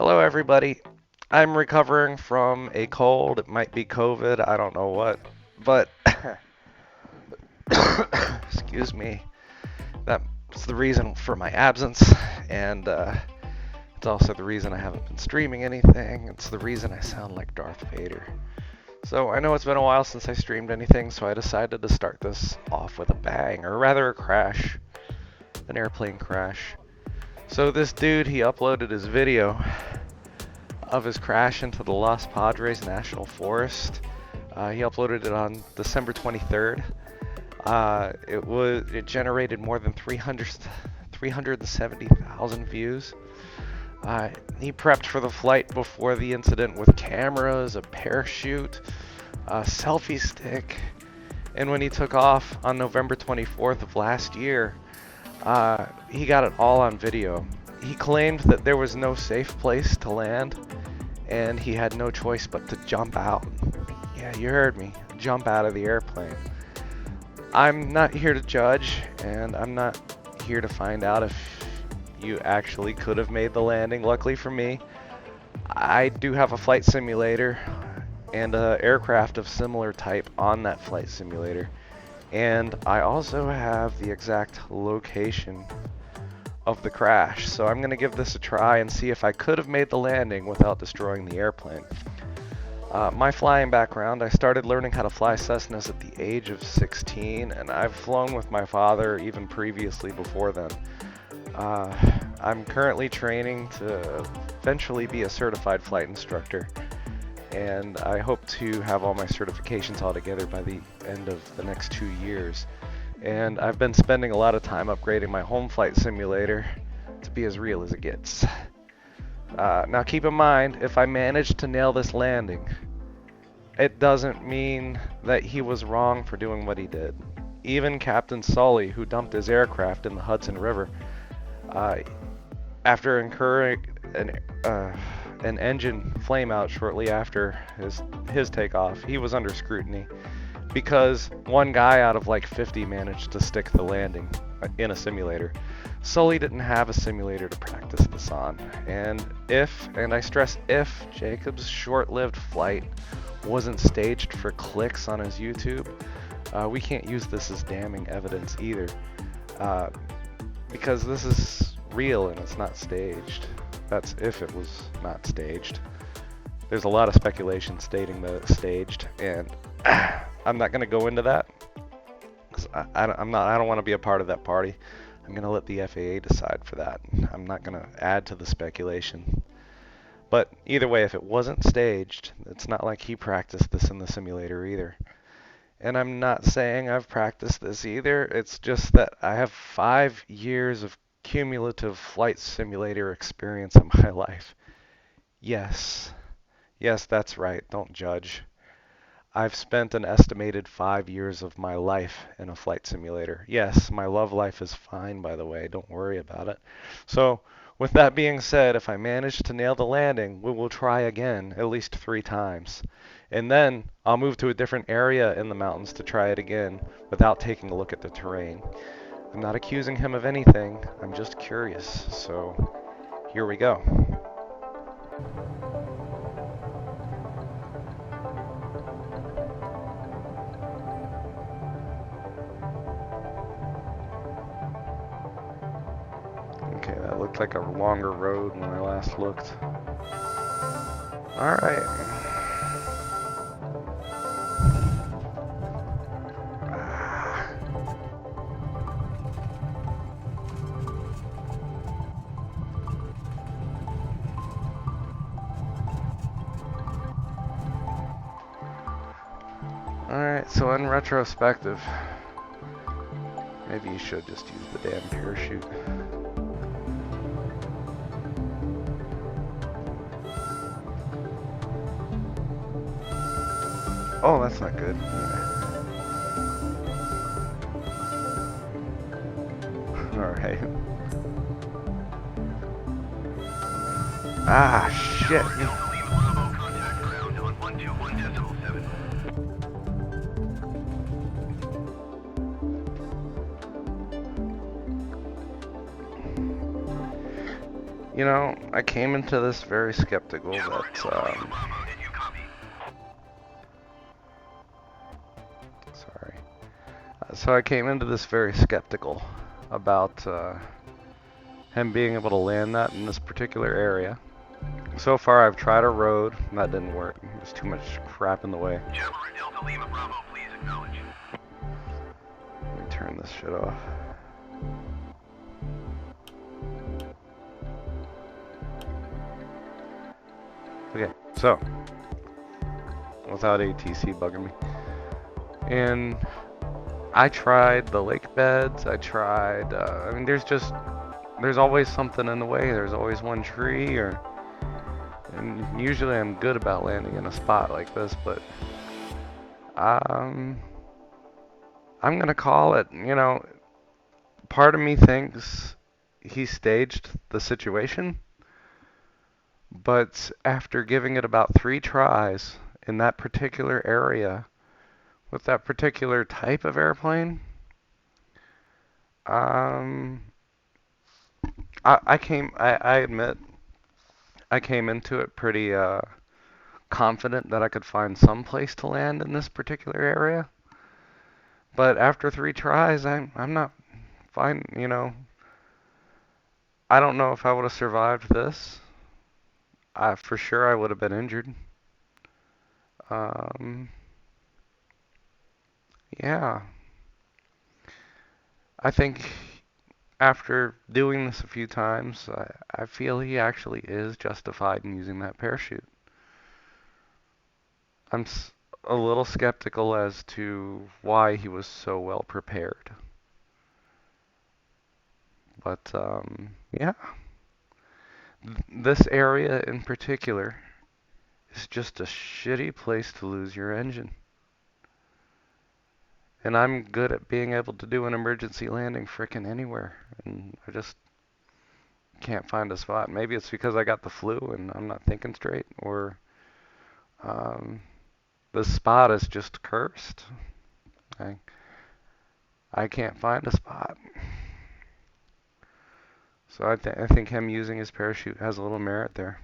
Hello, everybody. I'm recovering from a cold. It might be COVID. I don't know what. But, excuse me, that's the reason for my absence. And it's also the reason I haven't been streaming anything. It's the reason I sound like Darth Vader. So I know it's been a while since I streamed anything, so I decided to start this off with a bang, or rather a crash. An airplane crash. So this dude, he uploaded his video of his crash into the Los Padres National Forest. He uploaded it on December 23rd. It generated more than 370,000 views. He prepped for the flight before the incident with cameras, a parachute, a selfie stick, and when he took off on November 24th of last year, he got it all on video. He claimed that there was no safe place to land, and he had no choice but to jump out. Yeah, you heard me. Jump out of the airplane. I'm not here to judge, and I'm not here to find out if you actually could have made the landing. Luckily for me, I do have a flight simulator and an aircraft of similar type on that flight simulator. And I also have the exact location of the crash. So I'm going to give this a try and see if I could have made the landing without destroying the airplane. My flying background, I started learning how to fly Cessnas at the age of 16, and I've flown with my father even previously before then. I'm currently training to eventually be a certified flight instructor, and I hope to have all my certifications all together by the end of the next 2 years. And I've been spending a lot of time upgrading my home flight simulator to be as real as it gets. Now keep in mind, if I manage to nail this landing, it doesn't mean that he was wrong for doing what he did. Even Captain Sully, who dumped his aircraft in the Hudson River, after incurring an engine flameout shortly after his takeoff, he was under scrutiny because one guy out of like 50 managed to stick the landing in a simulator. Sully didn't have a simulator to practice this on, and I stress if, Jacob's short-lived flight wasn't staged for clicks on his YouTube, we can't use this as damning evidence either, because this is real and it's not staged. That's if it was not staged. There's a lot of speculation stating that it's staged, and I'm not going to go into that because I don't want to be a part of that party. I'm going to let the FAA decide for that. I'm not going to add to the speculation. But either way, if it wasn't staged, it's not like he practiced this in the simulator either. And I'm not saying I've practiced this either. It's just that I have 5 years of cumulative flight simulator experience in my life. Yes, that's right. Don't judge. I've spent an estimated 5 years of my life in a flight simulator. Yes, my love life is fine, by the way. Don't worry about it. So, with that being said, if I manage to nail the landing, we will try again at least 3 times. And then I'll move to a different area in the mountains to try it again without taking a look at the terrain. I'm not accusing him of anything. I'm just curious. So, here we go. Okay, that looked like a longer road when I last looked. Alright. Alright, so in retrospective, maybe you should just use the damn parachute. Oh, that's not good. Alright. Ah, shit. I came into this very skeptical that, sorry. So I came into this very skeptical about him being able to land that in this particular area. So far, I've tried a road, and that didn't work. There's too much crap in the way. Let me turn this shit off. Okay, so without ATC bugging me, and I tried the lake beds. I tried. I mean, there's always something in the way. There's always one tree, and usually I'm good about landing in a spot like this, but um, I'm gonna call it. Part of me thinks he staged the situation, but after giving it about 3 tries in that particular area with that particular type of airplane, um, I admit, I came into it pretty confident that I could find some place to land in this particular area. But after 3 tries, I'm not fine. I don't know if I would have survived this. For sure, I would have been injured. Um, yeah, I think after doing this a few times, I feel he actually is justified in using that parachute. I'm a little skeptical as to why he was so well prepared. But yeah, this area in particular is just a shitty place to lose your engine. And I'm good at being able to do an emergency landing frickin' anywhere. And I just can't find a spot. Maybe it's because I got the flu and I'm not thinking straight, or um, this spot is just cursed. I, I can't find a spot. So I think him using his parachute has a little merit there.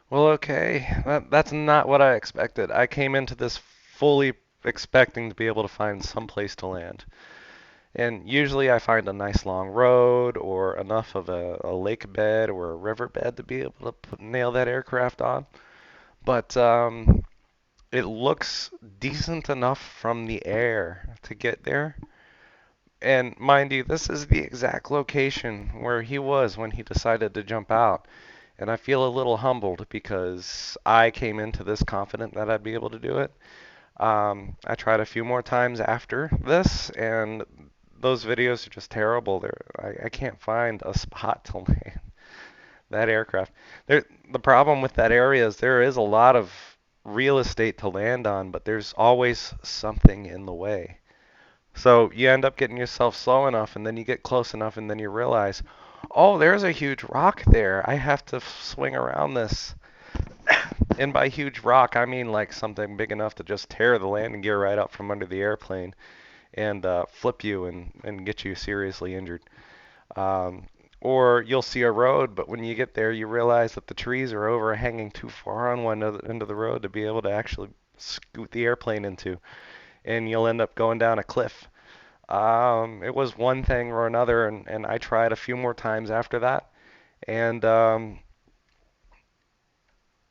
Well, okay. That's not what I expected. I came into this fully expecting to be able to find some place to land. And usually I find a nice long road or enough of a lake bed or a river bed to be able to nail that aircraft on. But it looks decent enough from the air to get there. And mind you, this is the exact location where he was when he decided to jump out. And I feel a little humbled because I came into this confident that I'd be able to do it. I tried a few more times after this, and those videos are just terrible. I can't find a spot to land that aircraft. The problem with that area is there is a lot of real estate to land on, but there's always something in the way. So you end up getting yourself slow enough, and then you get close enough, and then you realize, oh, there's a huge rock there. I have to swing around this. And by huge rock, I mean like something big enough to just tear the landing gear right out from under the airplane and flip you and get you seriously injured. Um, or you'll see a road, but when you get there, you realize that the trees are overhanging too far on one end of the road to be able to actually scoot the airplane into, and you'll end up going down a cliff. It was one thing or another, and I tried a few more times after that. And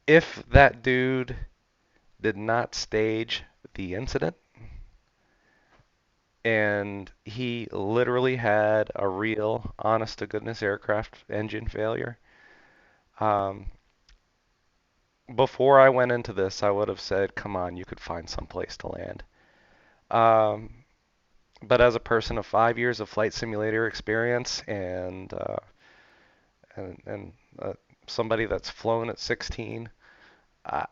if that dude did not stage the incident, and he literally had a real, honest to goodness aircraft engine failure. Um, Before I went into this, I would have said, come on, you could find some place to land. Um, but as a person of 5 years of flight simulator experience and somebody that's flown at 16, uh,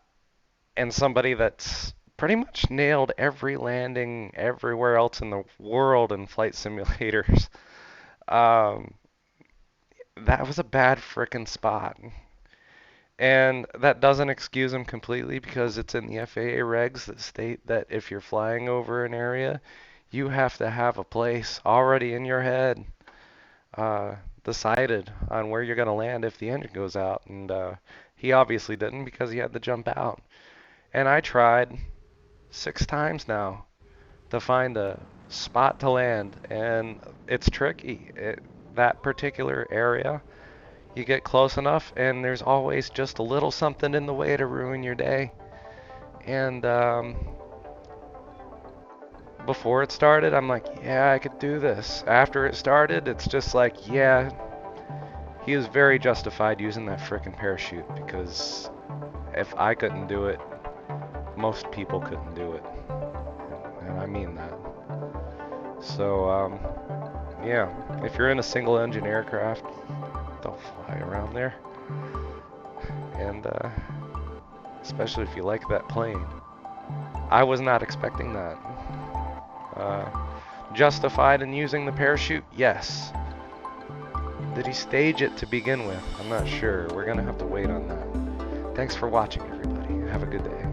and somebody that's pretty much nailed every landing everywhere else in the world in flight simulators, um, that was a bad frickin' spot. And that doesn't excuse him completely because it's in the FAA regs that state that if you're flying over an area, you have to have a place already in your head decided on where you're going to land if the engine goes out. And he obviously didn't because he had to jump out. And I tried 6 times now to find a spot to land, and it's tricky. That particular area, you get close enough, and there's always just a little something in the way to ruin your day. And before it started, I'm like, yeah, I could do this. After it started, it's just like, yeah, he was very justified using that frickin' parachute, because if I couldn't do it, most people couldn't do it. And I mean that. So, yeah, if you're in a single engine aircraft, don't fly around there. And especially if you like that plane. I was not expecting that. Justified in using the parachute? Yes. Did he stage it to begin with? I'm not sure. We're going to have to wait on that. Thanks for watching, everybody. Have a good day.